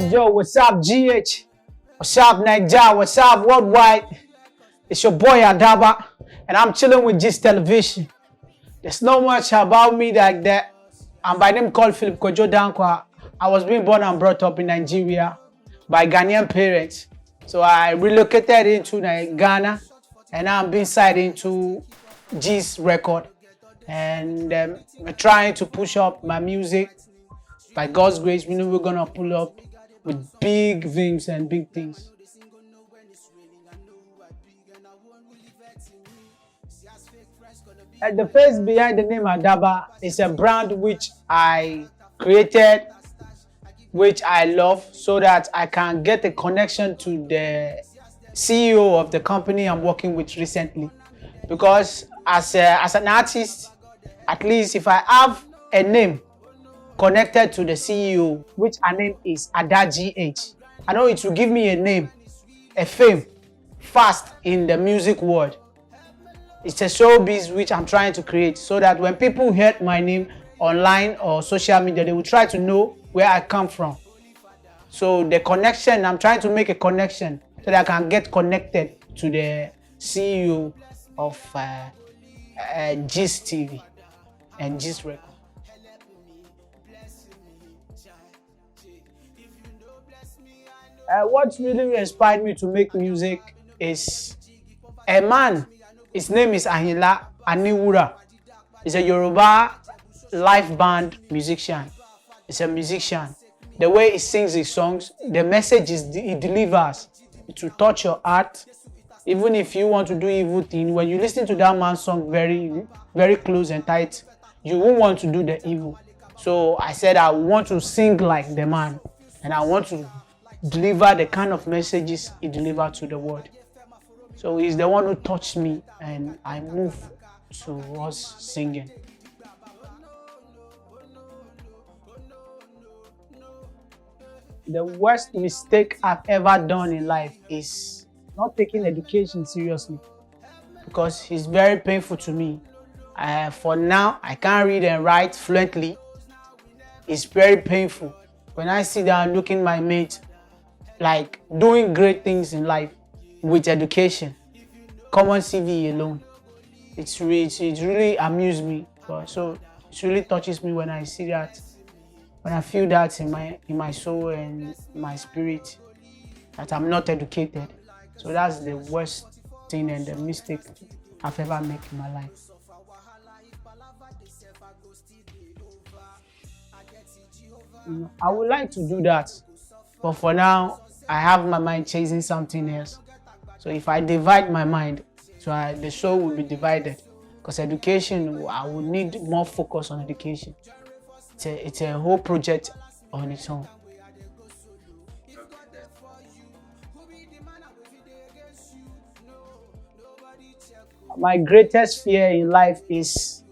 Yo, what's up, GH? What's up, Nigeria? What's up, worldwide? It's your boy Adaba, and I'm chilling with Gist Television. There's not much about me like that. I'm by name called Philip Kojo Dankwa. I was being born and brought up in Nigeria by Ghanaian parents. So I relocated into Ghana, and now I'm being signed into Gist Record. And we're trying to push up my music. By God's grace, we know we're gonna pull up with big things and big things. And the face behind the name Adaba is a brand which I created, which I love, so that I can get a connection to the CEO of the company I'm working with recently. Because as an artist, at least if I have a name connected to the CEO, which her name is Ada GH, I know it will give me a name, a fame, fast in the music world. It's a showbiz which I'm trying to create, so that when people hear my name online or social media, they will try to know where I come from. So the connection, I'm trying to make a connection so that I can get connected to the CEO of Gist TV and Gist Record. What really inspired me to make music is a man. His name is Ayinla Aniwura. He's a Yoruba live band musician. He's a musician. The way he sings his songs, the messages he delivers, it will touch your heart. Even if you want to do evil thing, when you listen to that man's song very, very close and tight, you won't want to do the evil. So I said I want to sing like the man, and I want to deliver the kind of messages he delivered to the world. So he's the one who touched me, and I moved towards singing. The worst mistake I've ever done in life is not taking education seriously, because it's very painful to me. For now, I can't read and write fluently. It's very painful. When I sit down looking at my mate, like doing great things in life with education, common CV alone, it really amused me. So it really touches me when I see that, when I feel that in my soul and my spirit, that I'm not educated. So that's the worst thing and the mistake I've ever made in my life. I would like to do that, but for now, I have my mind chasing something else. So if I divide my mind, the show will be divided. Because education, I will need more focus on education. It's a whole project on its own. My greatest fear in life is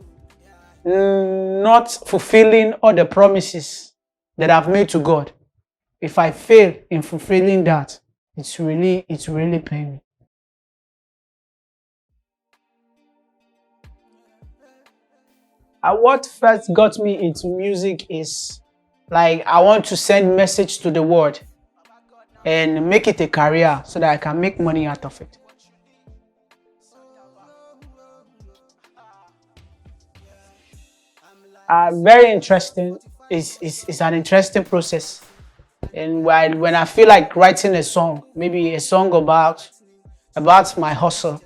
not fulfilling all the promises that I've made to God. If I fail in fulfilling that, it's really pain me. What first got me into music is, like, I want to send message to the world and make it a career so that I can make money out of it. Very interesting. It's an interesting process. And when I feel like writing a song, maybe a song about my hustle,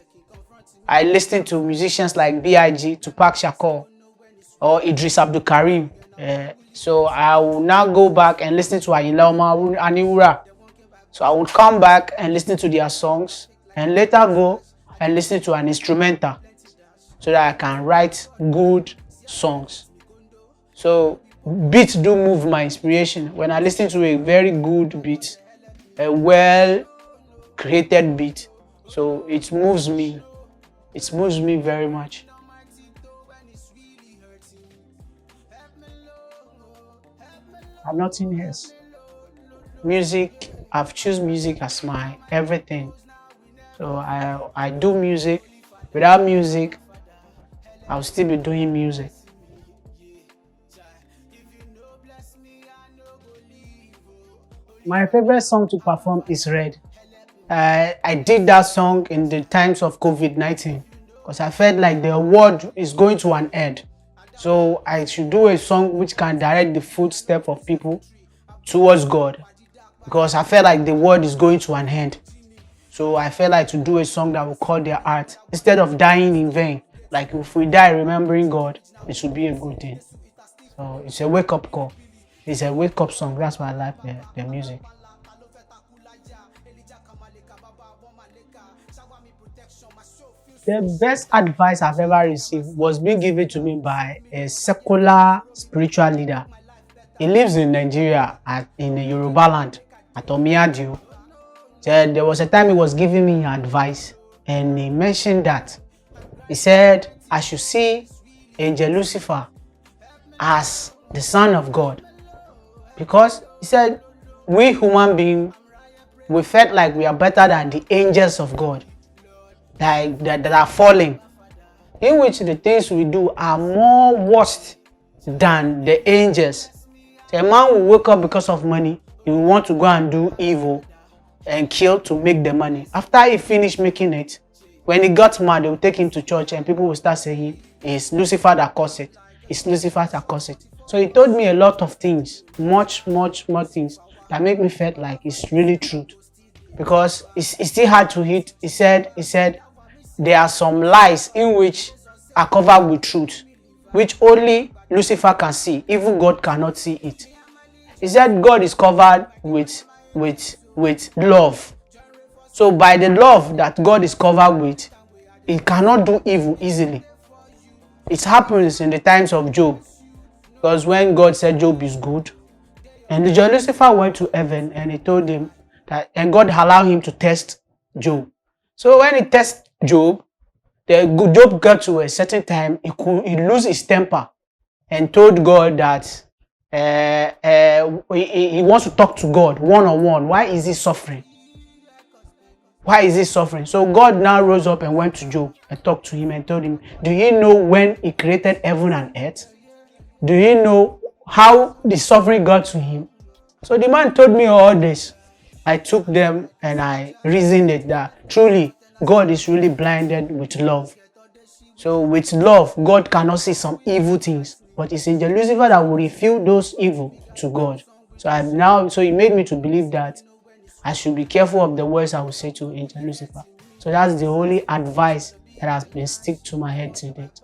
I listen to musicians like B.I.G., Tupac Shakur, or Idris Abdul Karim. So I will now go back and listen to Ayinla Aniwura. So I will come back and listen to their songs, and later go and listen to an instrumental, so that I can write good songs. So beats do move my inspiration. When I listen to a very good beat, a well created beat, so it moves me. It moves me very much. I'm nothing else. Music, I've chosen music as my everything. So I do music. Without music, I'll still be doing music. My favorite song to perform is Red. I did that song in the times of COVID-19 because I felt like the world is going to an end. So I should do a song which can direct the footsteps of people towards God because I felt like the world is going to an end. So I felt like to do a song that will call their heart instead of dying in vain. Like if we die remembering God, it should be a good thing. So it's a wake up call. It's a wake up song. That's why I like the music. The best advice I've ever received was being given to me by a secular spiritual leader. He lives in Nigeria in the Yoruba land at Omiadio. So there was a time he was giving me advice and he mentioned that he said I should see Angel Lucifer as the son of God because he said we human beings, we felt like we are better than the angels of God that are falling, in which the things we do are more worse than the angels. So a man will wake up because of money, he will want to go and do evil and kill to make the money. After he finished making it, when he got mad, they will take him to church and people will start saying it's Lucifer that caused it. It's Lucifer that caused it. So he told me a lot of things, much more things that make me feel like it's really truth. Because it's still hard to hit. He said there are some lies in which are covered with truth, which only Lucifer can see. Even God cannot see it. He said God is covered with love. So by the love that God is covered with, he cannot do evil easily. It happens in the times of Job. Because when God said Job is good, and Lucifer went to heaven and he told him that, and God allowed him to test Job. So when he tested Job, Job got to a certain time, he lose his temper and told God that he wants to talk to God one-on-one. Why is he suffering? Why is he suffering? So God now rose up and went to Job and talked to him and told him, do you know when he created heaven and earth? Do you know how the suffering got to him? So the man told me all this. I took them and I reasoned it that truly God is really blinded with love. So with love, God cannot see some evil things, but it's Angel Lucifer that will reveal those evil to God. So he made me to believe that I should be careful of the words I will say to Angel Lucifer. So that's the only advice that has been stick to my head to date.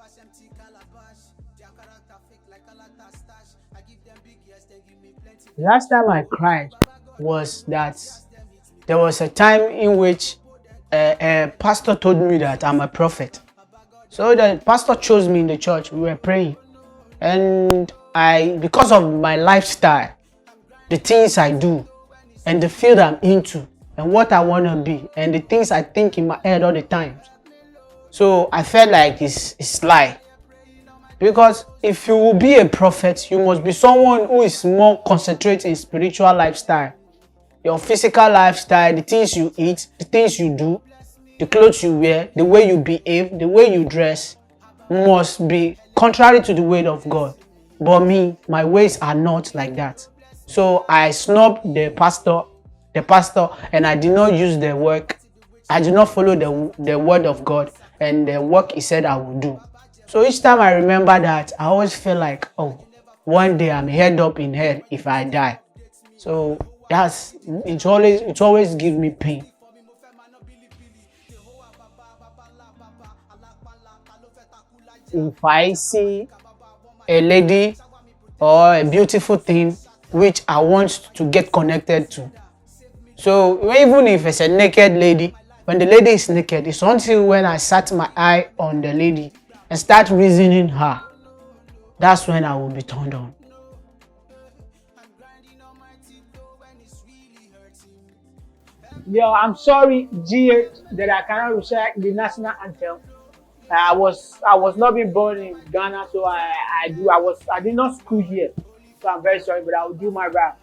The last time I cried was that there was a time in which a pastor told me that I'm a prophet. So the pastor chose me in the church. We were praying, and because of my lifestyle, the things I do, and the field I'm into, and what I want to be, and the things I think in my head all the time. So I felt like it's lie. Because if you will be a prophet, you must be someone who is more concentrated in spiritual lifestyle. Your physical lifestyle, the things you eat, the things you do, the clothes you wear, the way you behave, the way you dress must be contrary to the word of God. But me, my ways are not like that. So I snubbed the pastor, and I did not use the work. I did not follow the word of God and the work he said I would do. So each time I remember that, I always feel like, oh, one day I'm head up in hell if I die. So it always gives me pain. If I see a lady or a beautiful thing which I want to get connected to. So even if it's a naked lady, when the lady is naked, it's until when I sat my eye on the lady and start reasoning her, that's when I will be turned on. Yo, I'm sorry, GH, that I cannot recite the national anthem. I was not being born in Ghana, so I did not school here. So I'm very sorry, but I will do my rap.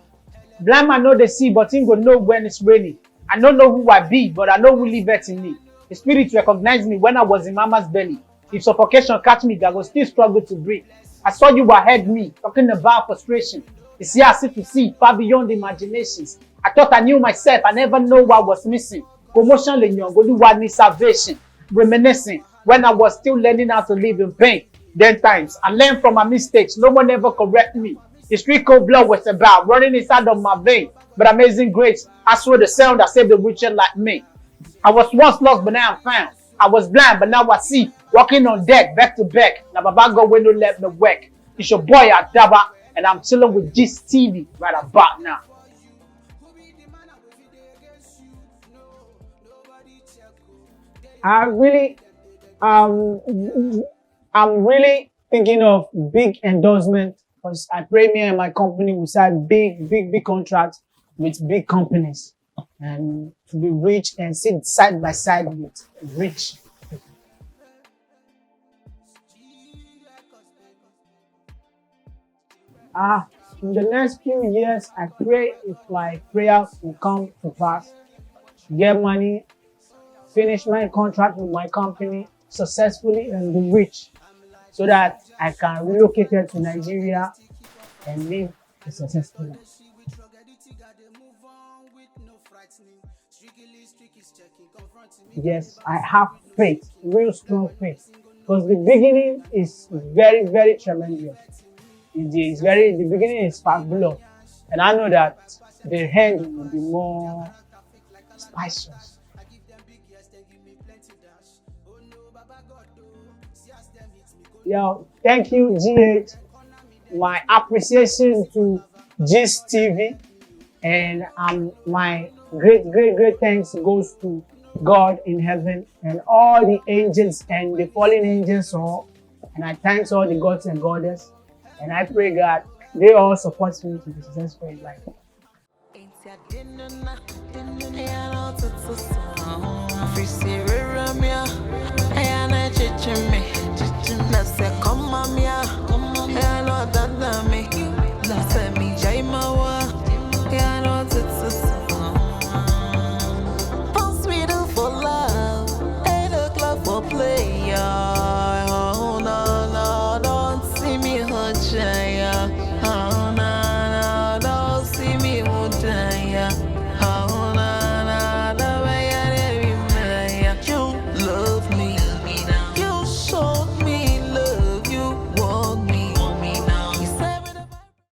Blind man know the sea, but him go know when it's raining. I don't know who I be, but I know who live in me. The spirit recognized me when I was in mama's belly. If suffocation catch me, I go still struggle to breathe. I saw you ahead me, talking about frustration. It's here I see to see, far beyond imaginations. I thought I knew myself, I never know what was missing. Commotion lenyong, Oluwa need salvation. Reminiscing, when I was still learning how to live in pain. Then times, I learned from my mistakes, no one ever correct me. The street cold blood was about running inside of my vein. But amazing grace, I swear the sound that saved the wretched like me. I was once lost, but now I'm found. I was blind, but now I see. Walking on deck, back to back. Now Baba God when no let me work. It's your boy Adaba, and I'm chilling with Gist TV right about now. I really, um, I'm really thinking of big endorsement because I pray me and my company will sign big contracts with big companies and to be rich and sit side by side with rich. Ah, in the next few years, I pray if my prayer will come to pass, get money, finish my contract with my company successfully and be rich so that I can relocate it to Nigeria and live a successful life. Yes, I have faith, real strong faith, because the beginning is very tremendous. The beginning is fabulous, and I know that the end will be more spacious. Yo, thank you, GH. My appreciation to Gist TV, and my great thanks goes to God in heaven and all the angels and the fallen angels all. And I thanks all the gods and goddess. And I pray God they all support me to be successful in life.